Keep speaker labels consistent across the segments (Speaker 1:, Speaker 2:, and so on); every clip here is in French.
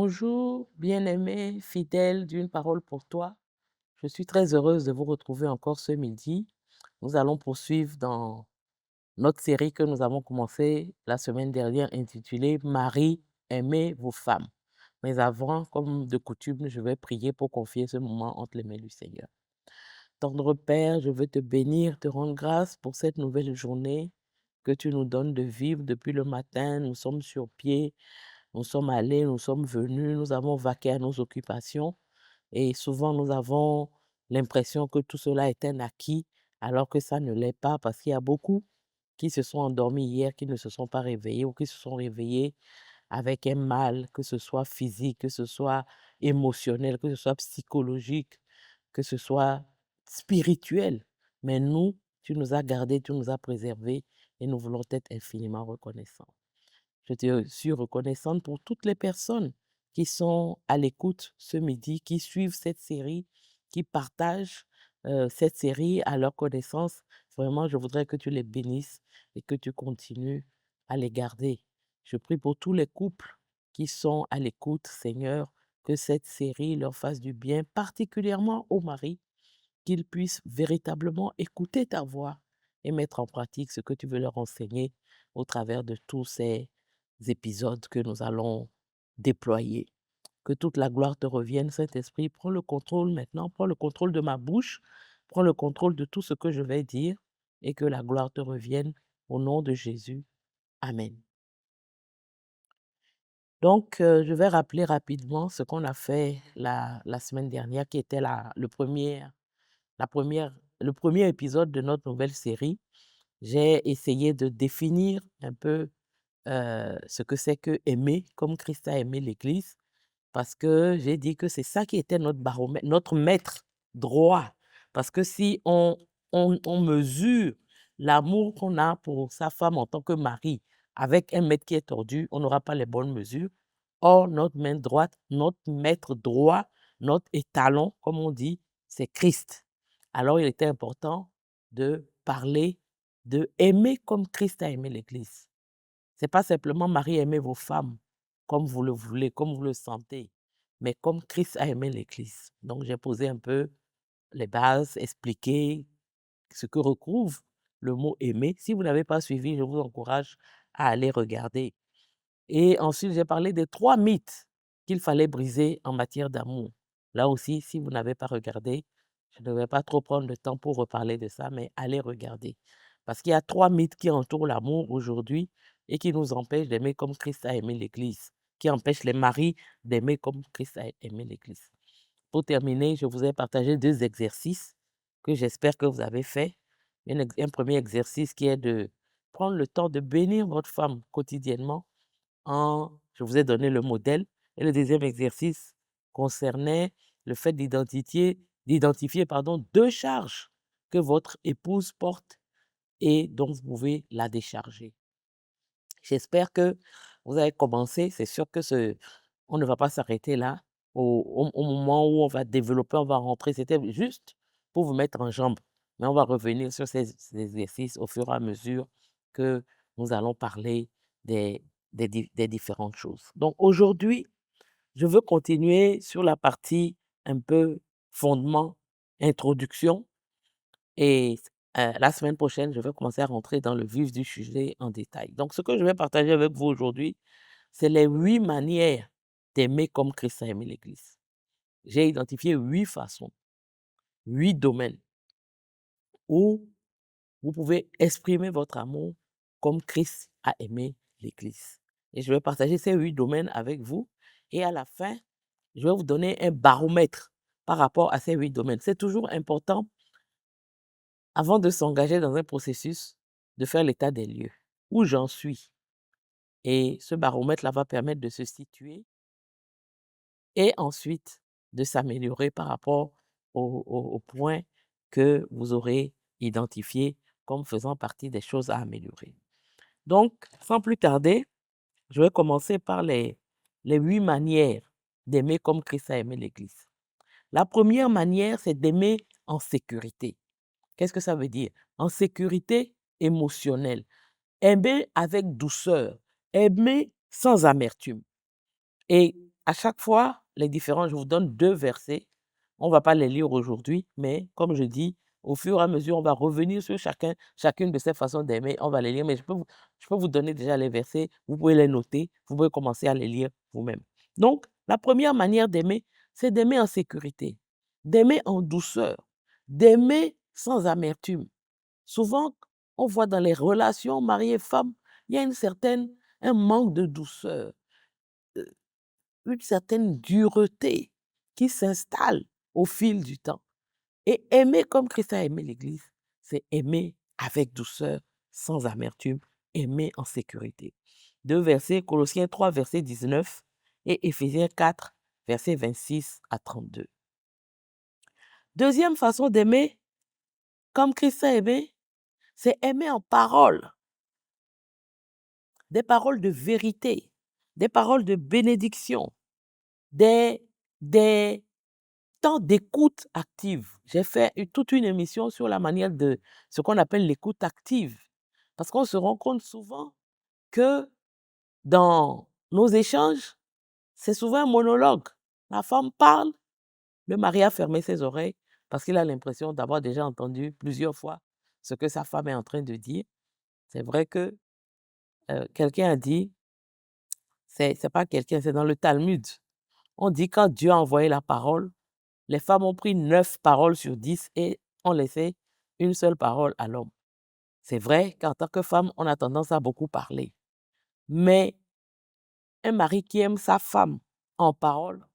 Speaker 1: Bonjour, bien-aimé, fidèle d'une parole pour toi. Je suis très heureuse de vous retrouver encore ce midi. Nous allons poursuivre dans notre série que nous avons commencée la semaine dernière intitulée Marie, aimez vos femmes. Mais avant, comme de coutume, je vais prier pour confier ce moment entre les mains du Seigneur. Tendre Père, je veux te bénir, te rendre grâce pour cette nouvelle journée que tu nous donnes de vivre depuis le matin. Nous sommes sur pied, nous sommes allés, nous sommes venus, nous avons vaqué à nos occupations et souvent nous avons l'impression que tout cela est un acquis alors que ça ne l'est pas parce qu'il y a beaucoup qui se sont endormis hier, qui ne se sont pas réveillés ou qui se sont réveillés avec un mal, que ce soit physique, que ce soit émotionnel, que ce soit psychologique, que ce soit spirituel. Mais nous, tu nous as gardés, tu nous as préservés et nous voulons être infiniment reconnaissants. Je te suis reconnaissante pour toutes les personnes qui sont à l'écoute ce midi, qui suivent cette série, qui partagent cette série à leur connaissance. Vraiment, je voudrais que tu les bénisses et que tu continues à les garder. Je prie pour tous les couples qui sont à l'écoute, Seigneur, que cette série leur fasse du bien, particulièrement aux maris, qu'ils puissent véritablement écouter ta voix et mettre en pratique ce que tu veux leur enseigner au travers de tous ces épisodes que nous allons déployer. Que toute la gloire te revienne, Saint-Esprit. Prends le contrôle maintenant, prends le contrôle de ma bouche, prends le contrôle de tout ce que je vais dire et que la gloire te revienne au nom de Jésus. Amen. Donc, je vais rappeler rapidement ce qu'on a fait la semaine dernière, qui était la première, le premier épisode de notre nouvelle série. J'ai essayé de définir un peu ce que c'est que aimer comme Christ a aimé l'Église, parce que j'ai dit que c'est ça qui était notre baromètre, notre maître droit. Parce que si on mesure l'amour qu'on a pour sa femme en tant que mari avec un maître qui est tordu, on n'aura pas les bonnes mesures. Or, notre main droite, notre maître droit, notre étalon, comme on dit, c'est Christ. Alors, il était important de parler de aimer comme Christ a aimé l'Église. C'est pas simplement Marie, aimez vos femmes comme vous le voulez, comme vous le sentez, mais comme Christ a aimé l'Église. Donc, j'ai posé un peu les bases, expliqué ce que recouvre le mot aimer. Si vous n'avez pas suivi, je vous encourage à aller regarder. Et ensuite, j'ai parlé des 3 mythes qu'il fallait briser en matière d'amour. Là aussi, si vous n'avez pas regardé, je ne vais pas trop prendre de temps pour reparler de ça, mais allez regarder. Parce qu'il y a 3 mythes qui entourent l'amour aujourd'hui et qui nous empêchent d'aimer comme Christ a aimé l'Église, qui empêchent les maris d'aimer comme Christ a aimé l'Église. Pour terminer, je vous ai partagé 2 exercices que j'espère que vous avez faits. Un premier exercice qui est de prendre le temps de bénir votre femme quotidiennement je vous ai donné le modèle. Et le deuxième exercice concernait le fait d'identifier, pardon, 2 charges que votre épouse porte et dont vous pouvez la décharger. J'espère que vous avez commencé. C'est sûr que on ne va pas s'arrêter là. Au moment où on va développer, on va rentrer. C'était juste pour vous mettre en jambe. Mais on va revenir sur ces exercices au fur et à mesure que nous allons parler des, des différentes choses. Donc aujourd'hui, je veux continuer sur la partie un peu fondement, introduction. Et la semaine prochaine, je vais commencer à rentrer dans le vif du sujet en détail. Donc, ce que je vais partager avec vous aujourd'hui, c'est les 8 manières d'aimer comme Christ a aimé l'Église. J'ai identifié 8 façons, 8 domaines où vous pouvez exprimer votre amour comme Christ a aimé l'Église. Et je vais partager ces 8 domaines avec vous. Et à la fin, je vais vous donner un baromètre par rapport à ces 8 domaines. C'est toujours important, avant de s'engager dans un processus, de faire l'état des lieux. Où j'en suis? Et ce baromètre-là va permettre de se situer et ensuite de s'améliorer par rapport aux points que vous aurez identifiés comme faisant partie des choses à améliorer. Donc, sans plus tarder, je vais commencer par les 8 manières d'aimer comme Christ a aimé l'Église. La première manière, c'est d'aimer en sécurité. Qu'est-ce que ça veut dire? En sécurité émotionnelle. Aimer avec douceur, aimer sans amertume. Et à chaque fois, les différents, je vous donne 2 versets. On ne va pas les lire aujourd'hui, mais comme je dis, au fur et à mesure, on va revenir sur chacune de ces façons d'aimer, on va les lire, mais je peux vous donner déjà les versets, vous pouvez les noter, vous pouvez commencer à les lire vous-même. Donc, la première manière d'aimer, c'est d'aimer en sécurité, d'aimer en douceur, d'aimer sans amertume. Souvent, on voit dans les relations mari et femme, il y a un manque de douceur, une certaine dureté qui s'installe au fil du temps. Et aimer comme Christ a aimé l'Église, c'est aimer avec douceur, sans amertume, aimer en sécurité. 2 versets, Colossiens 3, verset 19 et Éphésiens 4, verset 26 à 32. Deuxième façon d'aimer comme Christ a aimé, c'est aimer en parole, des paroles de vérité, des paroles de bénédiction, des, des temps d'écoute active. J'ai fait toute une émission sur la manière de ce qu'on appelle l'écoute active. Parce qu'on se rend compte souvent que dans nos échanges, c'est souvent un monologue. La femme parle, le mari a fermé ses oreilles parce qu'il a l'impression d'avoir déjà entendu plusieurs fois ce que sa femme est en train de dire. C'est vrai que quelqu'un a dit, c'est pas quelqu'un, c'est dans le Talmud. On dit quand Dieu a envoyé la parole, les femmes ont pris 9 paroles sur 10 et ont laissé une seule parole à l'homme. C'est vrai qu'en tant que femme, on a tendance à beaucoup parler. Mais un mari qui aime sa femme en parole,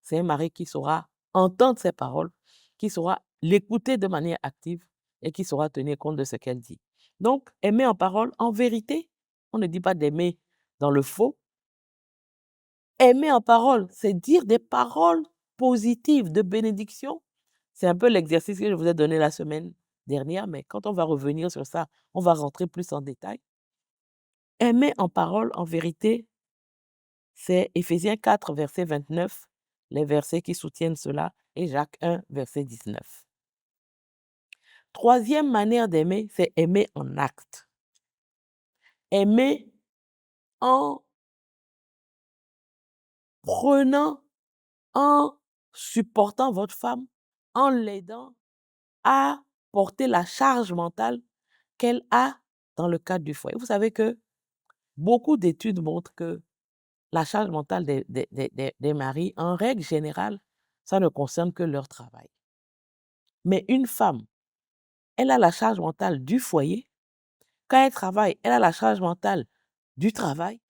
Speaker 1: c'est un mari qui saura entendre ses paroles, qui saura l'écouter de manière active et qui saura tenir compte de ce qu'elle dit. Donc, aimer en parole, en vérité, on ne dit pas d'aimer dans le faux. Aimer en parole, c'est dire des paroles positives de bénédiction. C'est un peu l'exercice que je vous ai donné la semaine dernière, mais quand on va revenir sur ça, on va rentrer plus en détail. Aimer en parole, en vérité, c'est Éphésiens 4, verset 29, les versets qui soutiennent cela, et Jacques 1, verset 19. Troisième manière d'aimer, c'est aimer en acte. Aimer en prenant, en supportant votre femme, en l'aidant à porter la charge mentale qu'elle a dans le cadre du foyer. Vous savez que beaucoup d'études montrent que la charge mentale des maris, en règle générale, ça ne concerne que leur travail. Mais une femme, elle a la charge mentale du foyer. Quand elle travaille, elle a la charge mentale du travail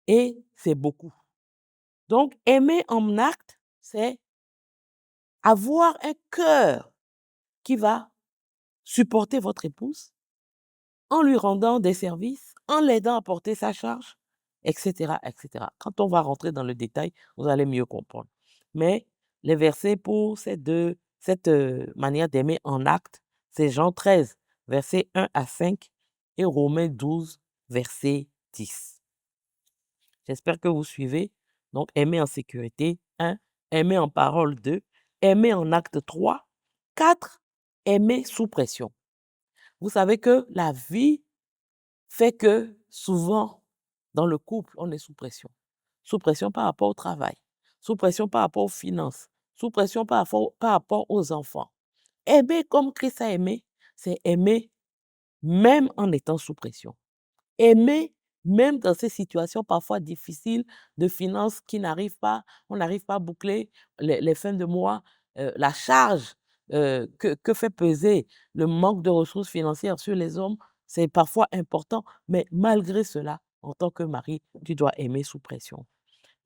Speaker 1: et c'est beaucoup. Donc, aimer en acte, c'est avoir un cœur qui va supporter votre épouse en lui rendant des services, en l'aidant à porter sa charge, etc., etc. Quand on va rentrer dans le détail, vous allez mieux comprendre. Mais les versets pour cette manière d'aimer en acte, c'est Jean 13, versets 1 à 5 et Romains 12, verset 10. J'espère que vous suivez. Donc, aimer en sécurité, 1, aimer en parole, 2, aimer en acte, 3, 4, aimer sous pression. Vous savez que la vie fait que souvent, dans le couple, on est sous pression. Sous pression par rapport au travail, sous pression par rapport aux finances, sous pression par rapport aux enfants. Aimer comme Christ a aimé, c'est aimer même en étant sous pression. Aimer même dans ces situations parfois difficiles de finances qui n'arrivent pas, on n'arrive pas à boucler les fins de mois, la charge que fait peser le manque de ressources financières sur les hommes, c'est parfois important, mais malgré cela, en tant que mari, tu dois aimer sous pression.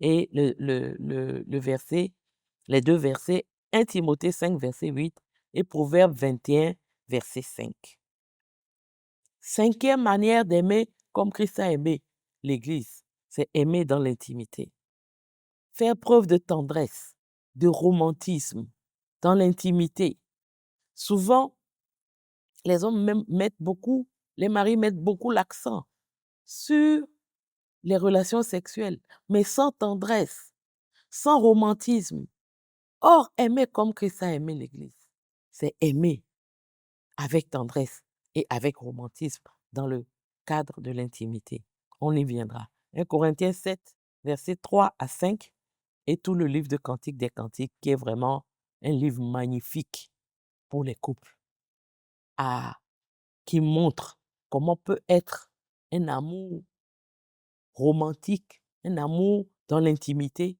Speaker 1: Et le verset, les 2 versets, 1 Timothée 5, verset 8 et Proverbe 21, verset 5. Cinquième manière d'aimer comme Christ a aimé l'Église, c'est aimer dans l'intimité. Faire preuve de tendresse, de romantisme dans l'intimité. Souvent, les hommes les maris mettent beaucoup l'accent sur les relations sexuelles, mais sans tendresse, sans romantisme. Or, aimer comme Christ a aimé l'Église, c'est aimer avec tendresse et avec romantisme dans le cadre de l'intimité. On y viendra. 1 Corinthiens 7, versets 3 à 5 et tout le livre de Cantiques des Cantiques, qui est vraiment un livre magnifique pour les couples, qui montre comment peut être un amour romantique, un amour dans l'intimité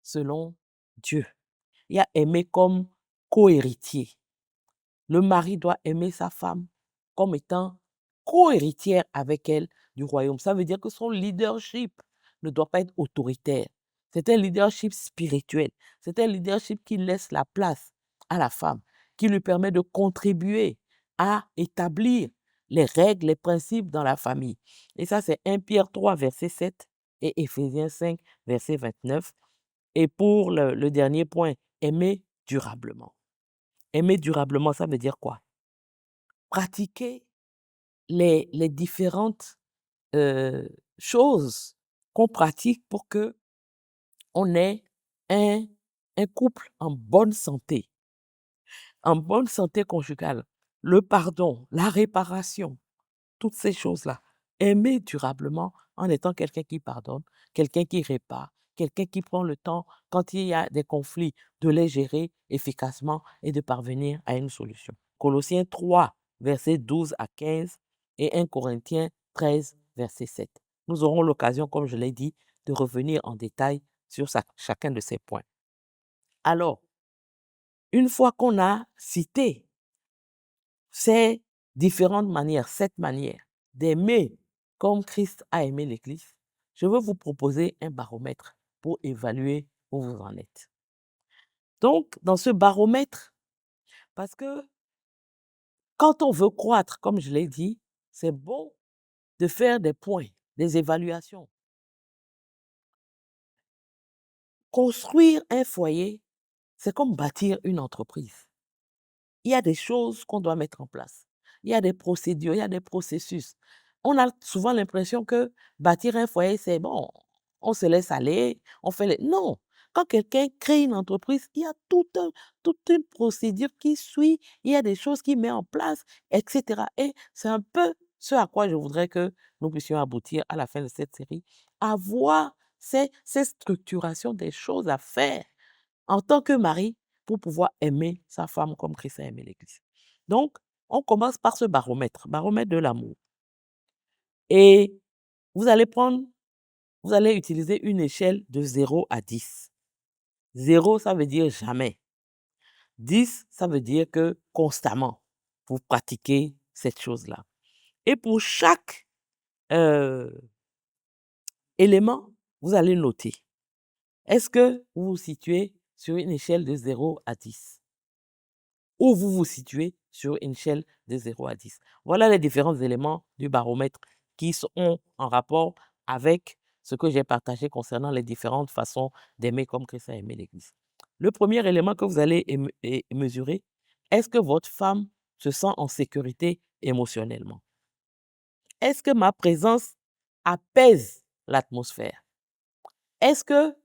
Speaker 1: selon Dieu. Il y a aimer comme co-héritier. Le mari doit aimer sa femme comme étant co-héritière avec elle du royaume. Ça veut dire que son leadership ne doit pas être autoritaire. C'est un leadership spirituel. C'est un leadership qui laisse la place à la femme, qui lui permet de contribuer à établir les règles, les principes dans la famille. Et ça, c'est 1 Pierre 3, verset 7 et Éphésiens 5, verset 29. Et pour le dernier point, aimer durablement. Aimer durablement, ça veut dire quoi? Pratiquer les différentes choses qu'on pratique pour que on ait un, un couple en bonne santé conjugale. Le pardon, la réparation, toutes ces choses-là. Aimer durablement en étant quelqu'un qui pardonne, quelqu'un qui répare, quelqu'un qui prend le temps, quand il y a des conflits, de les gérer efficacement et de parvenir à une solution. Colossiens 3, versets 12 à 15 et 1 Corinthiens 13, verset 7. Nous aurons l'occasion, comme je l'ai dit, de revenir en détail sur chacun de ces points. Alors, une fois qu'on a cité ces différentes manières, cette manière d'aimer comme Christ a aimé l'Église, je veux vous proposer un baromètre pour évaluer où vous en êtes. Donc, dans ce baromètre, parce que quand on veut croître, comme je l'ai dit, c'est bon de faire des points, des évaluations. Construire un foyer, c'est comme bâtir une entreprise. Il y a des choses qu'on doit mettre en place. Il y a des procédures, il y a des processus. On a souvent l'impression que bâtir un foyer, c'est bon, on se laisse aller, on fait les... Non, quand quelqu'un crée une entreprise, il y a toute une procédure qui suit, il y a des choses qu'il met en place, etc. Et c'est un peu ce à quoi je voudrais que nous puissions aboutir à la fin de cette série, avoir ces structurations des choses à faire en tant que mari pour pouvoir aimer sa femme comme Christ a aimé l'Église. Donc, on commence par ce baromètre de l'amour. Et vous allez utiliser une échelle de 0 à 10. 0, ça veut dire jamais. 10, ça veut dire que constamment, vous pratiquez cette chose-là. Et pour chaque élément, vous allez noter. Est-ce que vous vous situez sur une échelle de 0 à 10? Où vous vous situez sur une échelle de 0 à 10. Voilà les différents éléments du baromètre qui sont en rapport avec ce que j'ai partagé concernant les différentes façons d'aimer comme Christ a aimé l'Église. Le premier élément que vous allez mesurer, est-ce que votre femme se sent en sécurité émotionnellement? Est-ce que ma présence apaise l'atmosphère? Est-ce que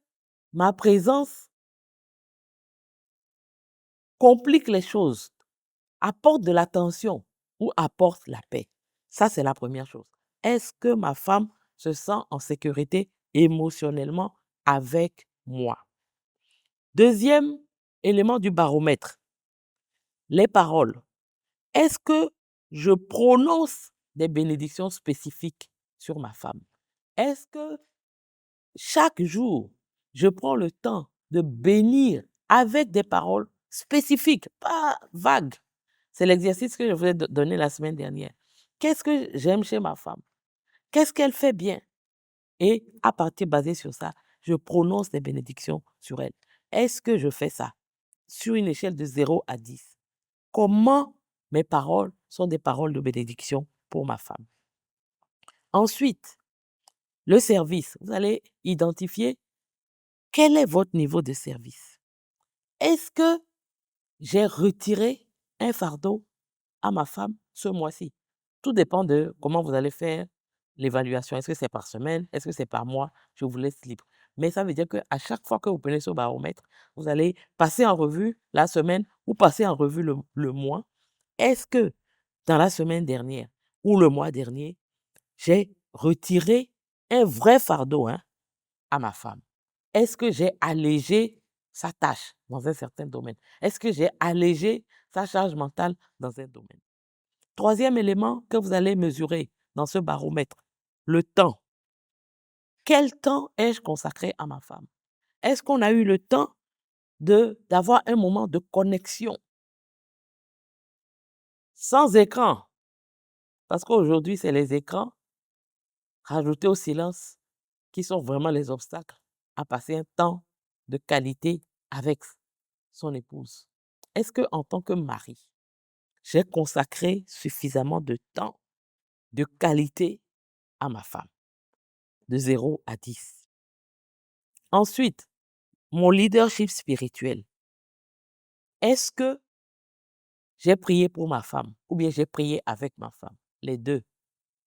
Speaker 1: ma présence complique les choses, apporte de l'attention ou apporte la paix? Ça, c'est la première chose. Est-ce que ma femme se sent en sécurité émotionnellement avec moi? Deuxième élément du baromètre, les paroles. Est-ce que je prononce des bénédictions spécifiques sur ma femme? Est-ce que chaque jour, je prends le temps de bénir avec des paroles spécifiques, pas vagues? C'est l'exercice que je vous ai donné la semaine dernière. Qu'est-ce que j'aime chez ma femme? Qu'est-ce qu'elle fait bien? Et à partir basé sur ça, je prononce des bénédictions sur elle. Est-ce que je fais ça sur une échelle de 0 à 10? Comment mes paroles sont des paroles de bénédiction pour ma femme? Ensuite, le service. Vous allez identifier quel est votre niveau de service. Est-ce que j'ai retiré un fardeau à ma femme ce mois-ci? Tout dépend de comment vous allez faire l'évaluation. Est-ce que c'est par semaine? Est-ce que c'est par mois? Je vous laisse libre. Mais ça veut dire qu'à chaque fois que vous prenez ce baromètre, vous allez passer en revue la semaine ou passer en revue le mois. Est-ce que dans la semaine dernière ou le mois dernier, j'ai retiré un vrai fardeau à ma femme? est-ce que j'ai allégé sa tâche dans un certain domaine? Est-ce que j'ai allégé sa charge mentale dans un domaine? Troisième élément que vous allez mesurer dans ce baromètre, le temps. Quel temps ai-je consacré à ma femme? Est-ce qu'on a eu le temps d'avoir un moment de connexion sans écran? Parce qu'aujourd'hui, c'est les écrans rajoutés au silence qui sont vraiment les obstacles à passer un temps de qualité avec son épouse. Est-ce que en tant que mari, j'ai consacré suffisamment de temps, de qualité à ma femme, de 0 à 10? Ensuite, mon leadership spirituel. Est-ce que j'ai prié pour ma femme ou bien j'ai prié avec ma femme? Les deux.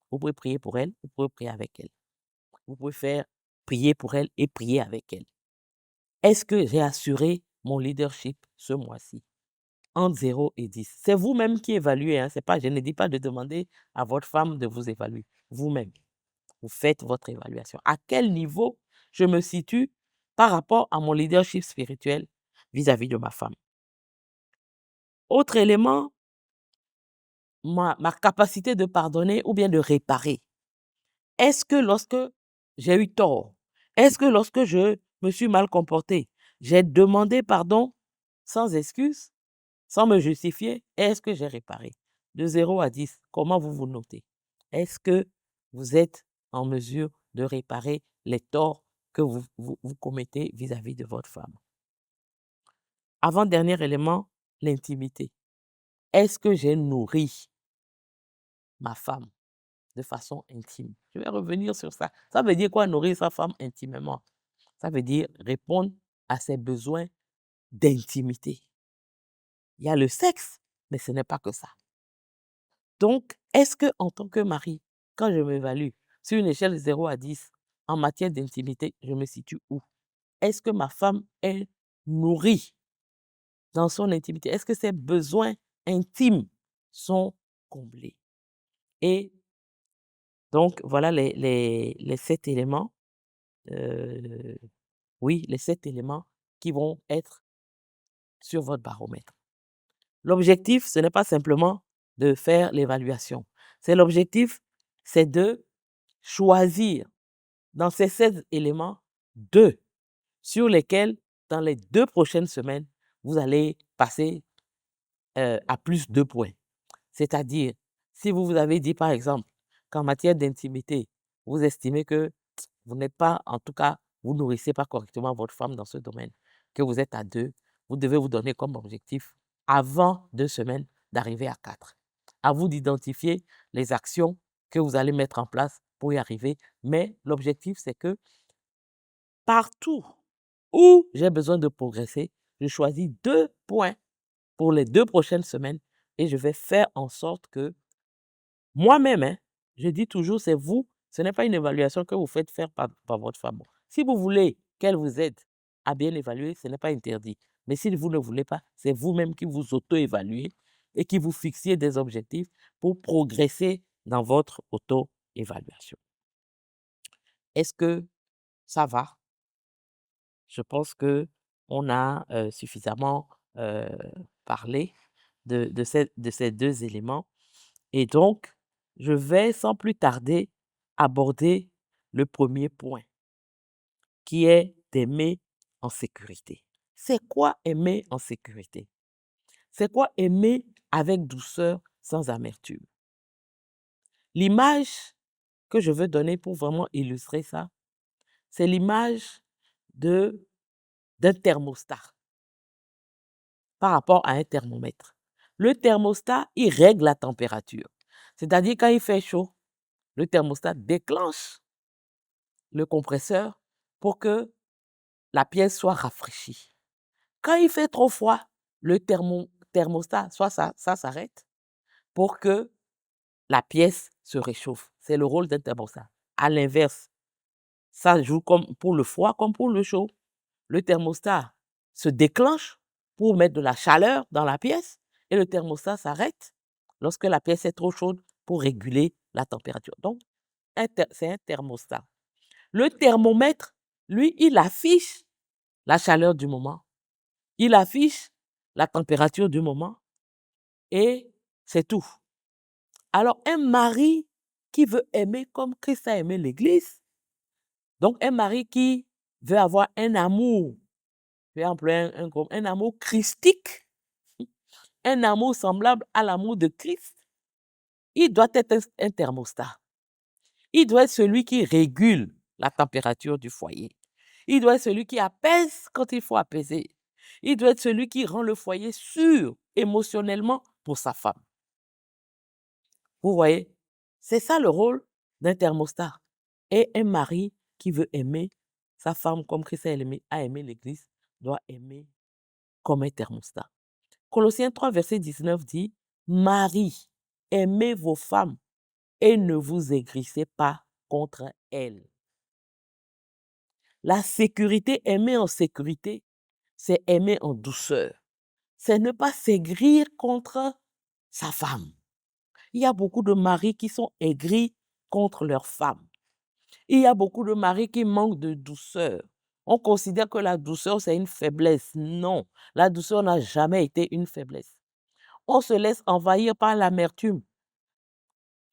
Speaker 1: Vous pouvez prier pour elle, vous pouvez prier avec elle. Vous pouvez faire prier pour elle et prier avec elle. Est-ce que j'ai assuré mon leadership ce mois-ci? Entre 0 et 10. C'est vous-même qui évaluez. Hein? Je ne dis pas de demander à votre femme de vous évaluer. Vous-même, vous faites votre évaluation. À quel niveau je me situe par rapport à mon leadership spirituel vis-à-vis de ma femme? Autre élément, ma capacité de pardonner ou bien de réparer. Est-ce que lorsque j'ai eu tort, est-ce que lorsque je me suis mal comporté, j'ai demandé pardon sans excuse, sans me justifier, est-ce que j'ai réparé? De 0 à 10, comment vous vous notez? Est-ce que vous êtes en mesure de réparer les torts que vous commettez vis-à-vis de votre femme? Avant-dernier élément, l'intimité. Est-ce que j'ai nourri ma femme de façon intime? Je vais revenir sur ça. Ça veut dire quoi, nourrir sa femme intimement? Ça veut dire répondre à ses besoins d'intimité. Il y a le sexe, mais ce n'est pas que ça. Donc, est-ce que en tant que mari, quand je m'évalue sur une échelle de 0 à 10, en matière d'intimité, je me situe où? Est-ce que ma femme est nourrie dans son intimité? Est-ce que ses besoins intimes sont comblés? Et donc, voilà les 7 éléments. Oui, les 7 éléments qui vont être sur votre baromètre. L'objectif, ce n'est pas simplement de faire l'évaluation. L'objectif, c'est de choisir dans ces 7 éléments 2 sur lesquels, dans les 2 prochaines semaines, vous allez passer à plus 2 points. C'est-à-dire, si vous avez dit, par exemple, qu'en matière d'intimité, vous estimez que vous n'êtes pas, en tout cas, vous nourrissez pas correctement votre femme dans ce domaine, que vous êtes à 2, vous devez vous donner comme objectif, avant 2 semaines, d'arriver à 4. À vous d'identifier les actions que vous allez mettre en place pour y arriver. Mais l'objectif, c'est que partout où j'ai besoin de progresser, je choisis 2 points pour les 2 prochaines semaines et je vais faire en sorte que moi-même, hein, je dis toujours, c'est vous, ce n'est pas une évaluation que vous faites faire par votre femme. Si vous voulez qu'elle vous aide à bien évaluer, ce n'est pas interdit. Mais si vous ne voulez pas, c'est vous-même qui vous auto-évaluez et qui vous fixiez des objectifs pour progresser dans votre auto-évaluation. Est-ce que ça va? Je pense qu'on a suffisamment parlé de ces 2 éléments. Et donc, je vais sans plus tarder aborder le premier point, qui est d'aimer en sécurité. C'est quoi aimer en sécurité? C'est quoi aimer avec douceur, sans amertume? L'image que je veux donner pour vraiment illustrer ça, c'est l'image d'un thermostat par rapport à un thermomètre. Le thermostat, il règle la température. C'est-à-dire quand il fait chaud, le thermostat déclenche le compresseur pour que la pièce soit rafraîchie. Quand il fait trop froid, le thermostat, soit ça s'arrête pour que la pièce se réchauffe. C'est le rôle d'un thermostat. À l'inverse, ça joue comme pour le froid comme pour le chaud. Le thermostat se déclenche pour mettre de la chaleur dans la pièce et le thermostat s'arrête lorsque la pièce est trop chaude pour réguler la température. Donc, c'est un thermostat. Le thermomètre, Lui, il affiche la chaleur du moment, il affiche la température du moment et c'est tout. Alors, un mari qui veut aimer comme Christ a aimé l'Église, donc un mari qui veut avoir un amour, je vais employer un amour christique, un amour semblable à l'amour de Christ, il doit être un thermostat. Il doit être celui qui régule la température du foyer. Il doit être celui qui apaise quand il faut apaiser. Il doit être celui qui rend le foyer sûr émotionnellement pour sa femme. Vous voyez, c'est ça le rôle d'un thermostat. Et un mari qui veut aimer sa femme comme Christ a aimé l'Église, doit aimer comme un thermostat. Colossiens 3, verset 19 dit, Marie, aimez vos femmes et ne vous aigrissez pas contre elles. La sécurité, aimer en sécurité, c'est aimer en douceur. C'est ne pas s'aigrir contre sa femme. Il y a beaucoup de maris qui sont aigris contre leur femme. Il y a beaucoup de maris qui manquent de douceur. On considère que la douceur, c'est une faiblesse. Non, la douceur n'a jamais été une faiblesse. On se laisse envahir par l'amertume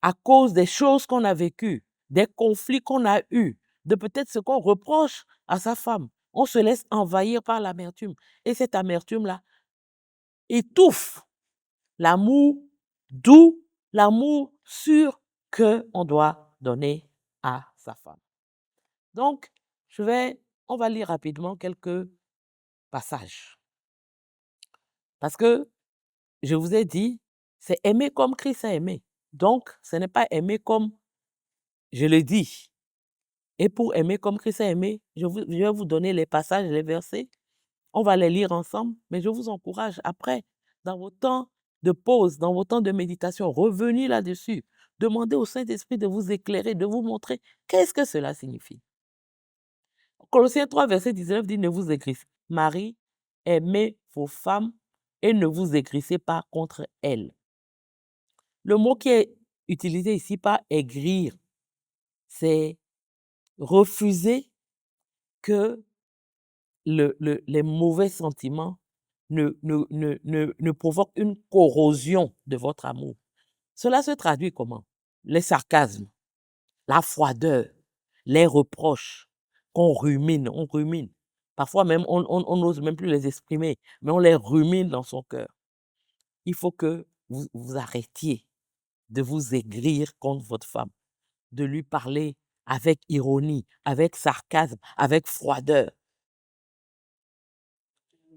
Speaker 1: à cause des choses qu'on a vécues, des conflits qu'on a eus, de peut-être ce qu'on reproche à sa femme. On se laisse envahir par l'amertume. Et cette amertume-là étouffe l'amour doux, l'amour sûr qu'on doit donner à sa femme. Donc, on va lire rapidement quelques passages. Parce que, je vous ai dit, c'est aimer comme Christ a aimé. Donc, ce n'est pas aimer comme je le dis. Et pour aimer comme Christ a aimé, je vais vous donner les passages, les versets. On va les lire ensemble, mais je vous encourage après, dans vos temps de pause, dans vos temps de méditation, revenez là-dessus. Demandez au Saint-Esprit de vous éclairer, de vous montrer qu'est-ce que cela signifie. Colossiens 3, verset 19 dit, ne vous aigrissez. Marie, aimez vos femmes et ne vous aigrissez pas contre elles. Le mot qui est utilisé ici par aigrir, c'est refuser que les mauvais sentiments ne provoquent une corrosion de votre amour. Cela se traduit comment? Les sarcasmes, la froideur, les reproches qu'on rumine, on rumine. Parfois même, on n'ose même plus les exprimer, mais on les rumine dans son cœur. Il faut que vous arrêtiez de vous aigrir contre votre femme, de lui parler avec ironie, avec sarcasme, avec froideur.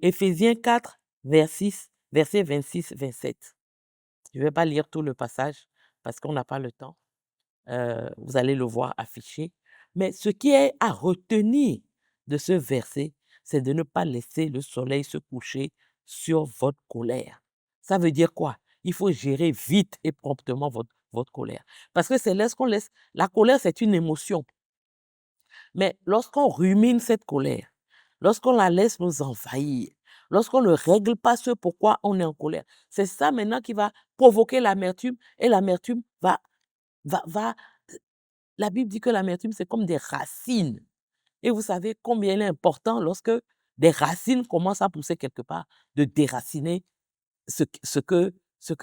Speaker 1: Éphésiens 4, versets 26-27. Je ne vais pas lire tout le passage parce qu'on n'a pas le temps. Vous allez le voir affiché. Mais ce qui est à retenir de ce verset, c'est de ne pas laisser le soleil se coucher sur votre colère. Ça veut dire quoi? Il faut gérer vite et promptement votre colère. Parce que c'est lorsqu'on laisse... La colère, c'est une émotion. Mais lorsqu'on rumine cette colère, lorsqu'on la laisse nous envahir, lorsqu'on ne règle pas ce pourquoi on est en colère, c'est ça maintenant qui va provoquer l'amertume et l'amertume va... La Bible dit que l'amertume, c'est comme des racines. Et vous savez combien il est important lorsque des racines commencent à pousser quelque part, de déraciner ce que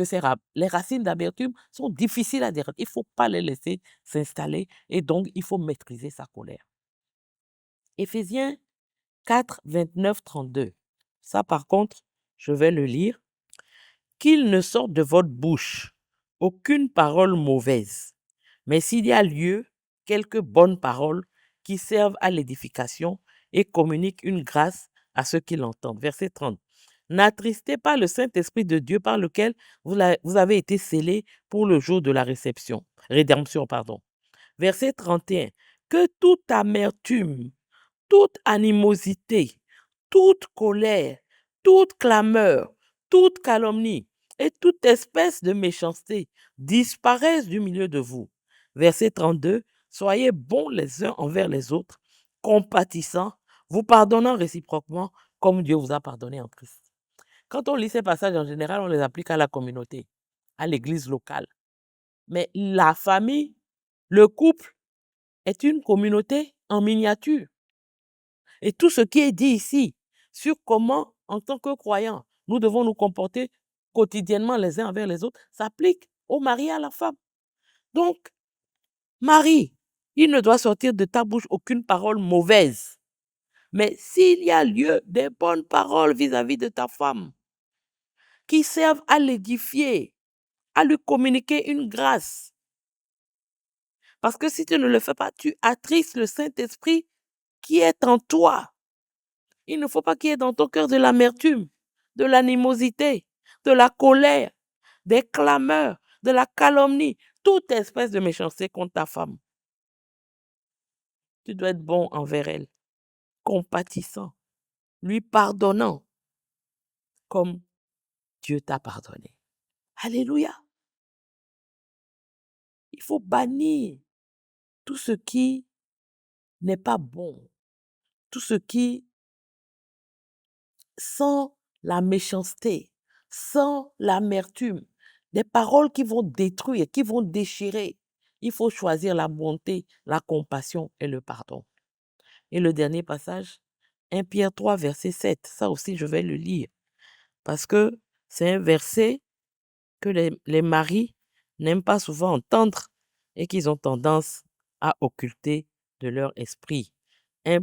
Speaker 1: c'est. Les racines d'amertume sont difficiles à déraciner. Il ne faut pas les laisser s'installer et donc il faut maîtriser sa colère. Éphésiens 4, 29, 32. Ça, par contre, je vais le lire. Qu'il ne sorte de votre bouche aucune parole mauvaise, mais s'il y a lieu, quelques bonnes paroles qui servent à l'édification et communiquent une grâce à ceux qui l'entendent. Verset 30. N'attristez pas le Saint-Esprit de Dieu par lequel vous avez été scellés pour le jour de la rédemption. Verset 31. Que toute amertume, toute animosité, toute colère, toute clameur, toute calomnie et toute espèce de méchanceté disparaissent du milieu de vous. Verset 32, soyez bons les uns envers les autres, compatissants, vous pardonnant réciproquement comme Dieu vous a pardonné en Christ. Quand on lit ces passages, en général, on les applique à la communauté, à l'église locale. Mais la famille, le couple, est une communauté en miniature. Et tout ce qui est dit ici sur comment, en tant que croyants, nous devons nous comporter quotidiennement les uns envers les autres, s'applique au mari et à la femme. Donc, mari, il ne doit sortir de ta bouche aucune parole mauvaise. Mais s'il y a lieu des bonnes paroles vis-à-vis de ta femme, qui servent à l'édifier, à lui communiquer une grâce. Parce que si tu ne le fais pas, tu attristes le Saint-Esprit qui est en toi. Il ne faut pas qu'il y ait dans ton cœur de l'amertume, de l'animosité, de la colère, des clameurs, de la calomnie, toute espèce de méchanceté contre ta femme. Tu dois être bon envers elle, compatissant, lui pardonnant comme Dieu t'a pardonné. Alléluia. Il faut bannir tout ce qui n'est pas bon, tout ce qui sent la méchanceté, sent l'amertume, des paroles qui vont détruire, qui vont déchirer. Il faut choisir la bonté, la compassion et le pardon. Et le dernier passage, 1 Pierre 3, verset 7, ça aussi je vais le lire, parce que c'est un verset que les maris n'aiment pas souvent entendre et qu'ils ont tendance à occulter de leur esprit. 1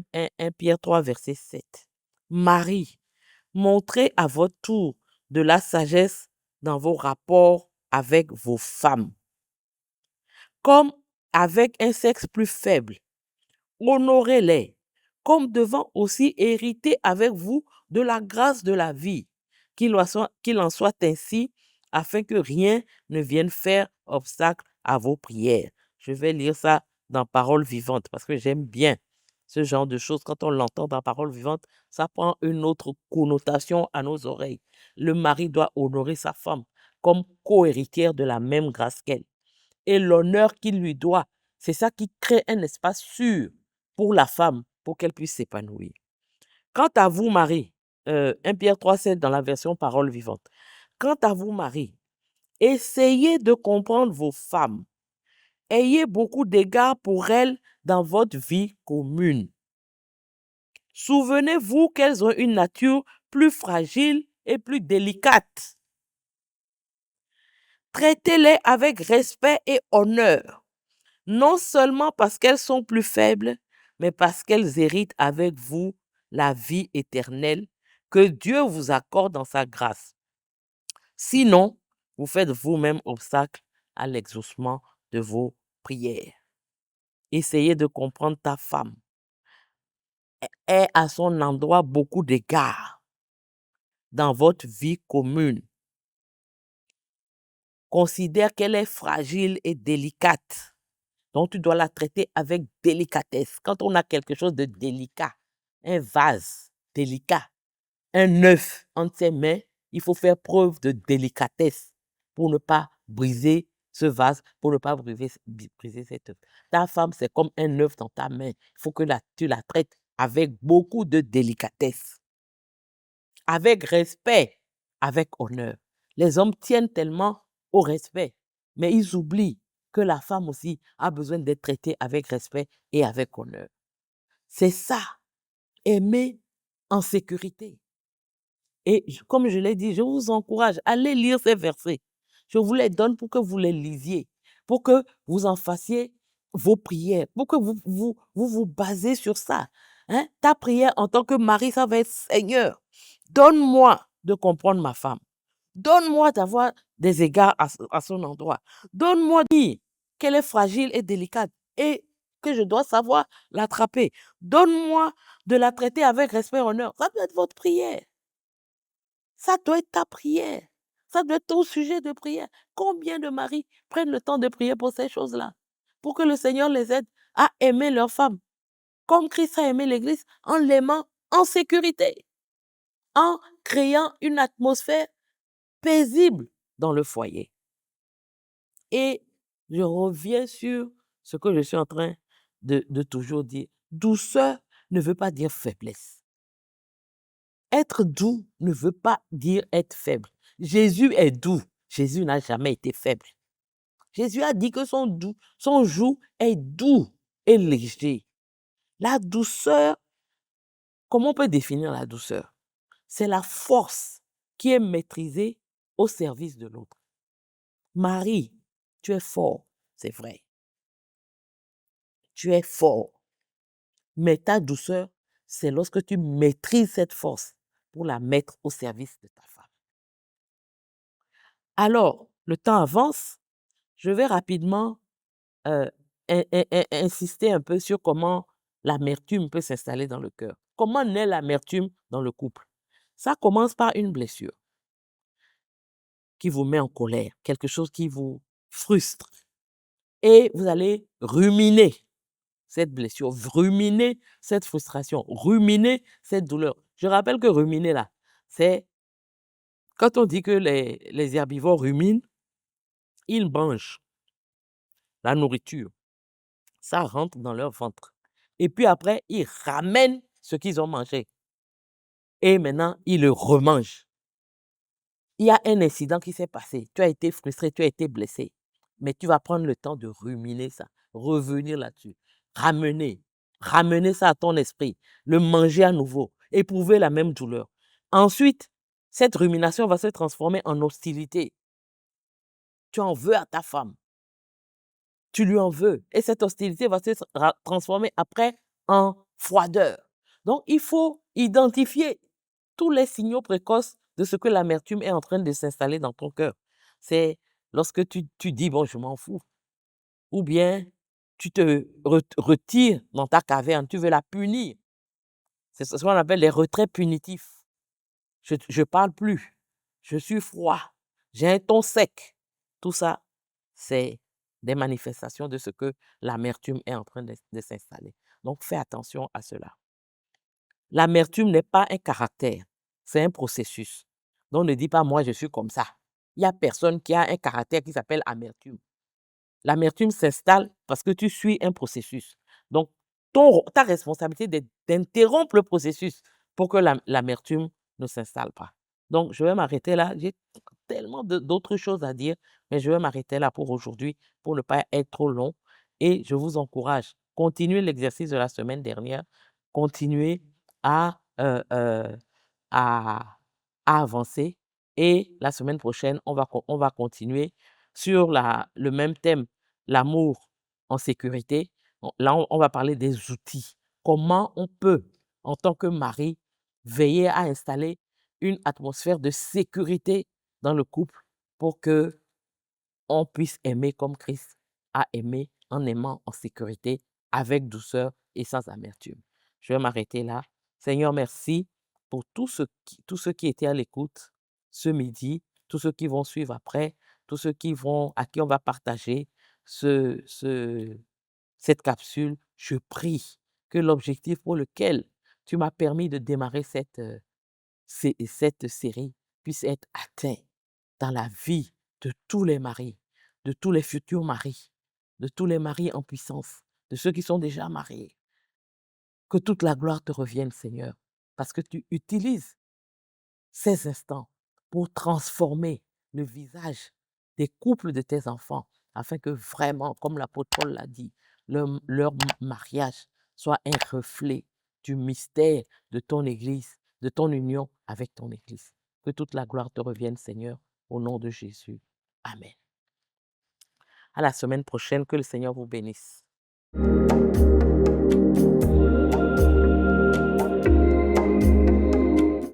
Speaker 1: Pierre 3, verset 7. Marie, montrez à votre tour de la sagesse dans vos rapports avec vos femmes. Comme avec un sexe plus faible, honorez-les, comme devant aussi hériter avec vous de la grâce de la vie, qu'il en soit ainsi, afin que rien ne vienne faire obstacle à vos prières. Je vais lire ça dans Parole vivante, parce que j'aime bien ce genre de choses. Quand on l'entend dans Parole vivante, ça prend une autre connotation à nos oreilles. Le mari doit honorer sa femme comme co-héritière de la même grâce qu'elle. Et l'honneur qu'il lui doit, c'est ça qui crée un espace sûr pour la femme, pour qu'elle puisse s'épanouir. Quant à vous, Marie, 1 Pierre 3,7 dans la version Parole vivante. Quant à vous, Marie, essayez de comprendre vos femmes. Ayez beaucoup d'égards pour elles dans votre vie commune. Souvenez-vous qu'elles ont une nature plus fragile et plus délicate. Traitez-les avec respect et honneur, non seulement parce qu'elles sont plus faibles, mais parce qu'elles héritent avec vous la vie éternelle que Dieu vous accorde dans sa grâce. Sinon, vous faites vous-même obstacle à l'exaucement de vos prières. Essayez de comprendre ta femme. Aie à son endroit beaucoup d'égards dans votre vie commune. Considère qu'elle est fragile et délicate. Donc, tu dois la traiter avec délicatesse. Quand on a quelque chose de délicat, un vase délicat, un œuf entre ses mains, il faut faire preuve de délicatesse pour ne pas briser ce vase, pour ne pas briser cet œuf. Ta femme, c'est comme un œuf dans ta main. Il faut que tu la traites avec beaucoup de délicatesse, avec respect, avec honneur. Les hommes tiennent tellement au respect, mais ils oublient que la femme aussi a besoin d'être traitée avec respect et avec honneur. C'est ça, aimer en sécurité. Et comme je l'ai dit, je vous encourage à aller lire ces versets. Je vous les donne pour que vous les lisiez, pour que vous en fassiez vos prières, pour que vous basez sur ça. Hein? Ta prière en tant que mari, ça va être Seigneur, donne-moi de comprendre ma femme. Donne-moi d'avoir des égards à son endroit. Donne-moi de dire qu'elle est fragile et délicate et que je dois savoir l'attraper. Donne-moi de la traiter avec respect et honneur. Ça doit être votre prière. Ça doit être ta prière. Ça doit être ton sujet de prière. Combien de maris prennent le temps de prier pour ces choses-là? Pour que le Seigneur les aide à aimer leur femme. Comme Christ a aimé l'Église, en l'aimant en sécurité. En créant une atmosphère paisible dans le foyer. Et je reviens sur ce que je suis en train de toujours dire. Douceur ne veut pas dire faiblesse. Être doux ne veut pas dire être faible. Jésus est doux. Jésus n'a jamais été faible. Jésus a dit que son joug est doux et léger. La douceur Comment on peut définir la douceur? C'est la force qui est maîtrisée au service de l'autre. Marie, tu es fort, c'est vrai. Tu es fort. Mais ta douceur, c'est lorsque tu maîtrises cette force pour la mettre au service de ta femme. Alors, le temps avance, je vais rapidement insister un peu sur comment l'amertume peut s'installer dans le cœur. Comment naît l'amertume dans le couple? Ça commence par une blessure qui vous met en colère, quelque chose qui vous frustre. Et vous allez ruminer cette blessure, ruminer cette frustration, ruminer cette douleur. Je rappelle que ruminer là, c'est quand on dit que les herbivores ruminent, ils mangent la nourriture. Ça rentre dans leur ventre. Et puis après, ils ramènent ce qu'ils ont mangé. Et maintenant, ils le remangent. Il y a un incident qui s'est passé. Tu as été frustré, tu as été blessé. Mais tu vas prendre le temps de ruminer ça, revenir là-dessus, ramener ça à ton esprit, le manger à nouveau, éprouver la même douleur. Ensuite, cette rumination va se transformer en hostilité. Tu en veux à ta femme. Tu lui en veux. Et cette hostilité va se transformer après en froideur. Donc, il faut identifier tous les signaux précoces de ce que l'amertume est en train de s'installer dans ton cœur. C'est lorsque tu dis, bon, je m'en fous. Ou bien, tu te retires dans ta caverne, tu veux la punir. C'est ce qu'on appelle les retraits punitifs. Je ne parle plus. Je suis froid. J'ai un ton sec. Tout ça, c'est des manifestations de ce que l'amertume est en train de s'installer. Donc, fais attention à cela. L'amertume n'est pas un caractère, c'est un processus. Donc, ne dis pas, moi, je suis comme ça. Il n'y a personne qui a un caractère qui s'appelle amertume. L'amertume s'installe parce que tu suis un processus. Donc, ta responsabilité est d'interrompre le processus pour que l'amertume ne s'installe pas. Donc, je vais m'arrêter là. J'ai tellement d'autres choses à dire, mais je vais m'arrêter là pour aujourd'hui pour ne pas être trop long. Et je vous encourage, continuez l'exercice de la semaine dernière, continuez à, à, à avancer. Et la semaine prochaine, on va continuer sur le même thème, l'amour en sécurité. Là, on va parler des outils. Comment on peut, en tant que mari, veiller à installer une atmosphère de sécurité dans le couple pour que on puisse aimer comme Christ a aimé en aimant en sécurité, avec douceur et sans amertume. Je vais m'arrêter là. Seigneur, merci pour tous ceux qui étaient à l'écoute ce midi, tous ceux qui vont suivre après, tous ceux à qui on va partager cette capsule. Je prie que l'objectif pour lequel tu m'as permis de démarrer cette série puisse être atteint dans la vie de tous les maris, de tous les futurs maris, de tous les maris en puissance, de ceux qui sont déjà mariés. Que toute la gloire te revienne, Seigneur, parce que tu utilises ces instants pour transformer le visage des couples de tes enfants, afin que vraiment, comme l'apôtre Paul l'a dit, leur mariage soit un reflet du mystère de ton Église, de ton union avec ton Église. Que toute la gloire te revienne, Seigneur, au nom de Jésus. Amen. À la semaine prochaine, que le Seigneur vous bénisse.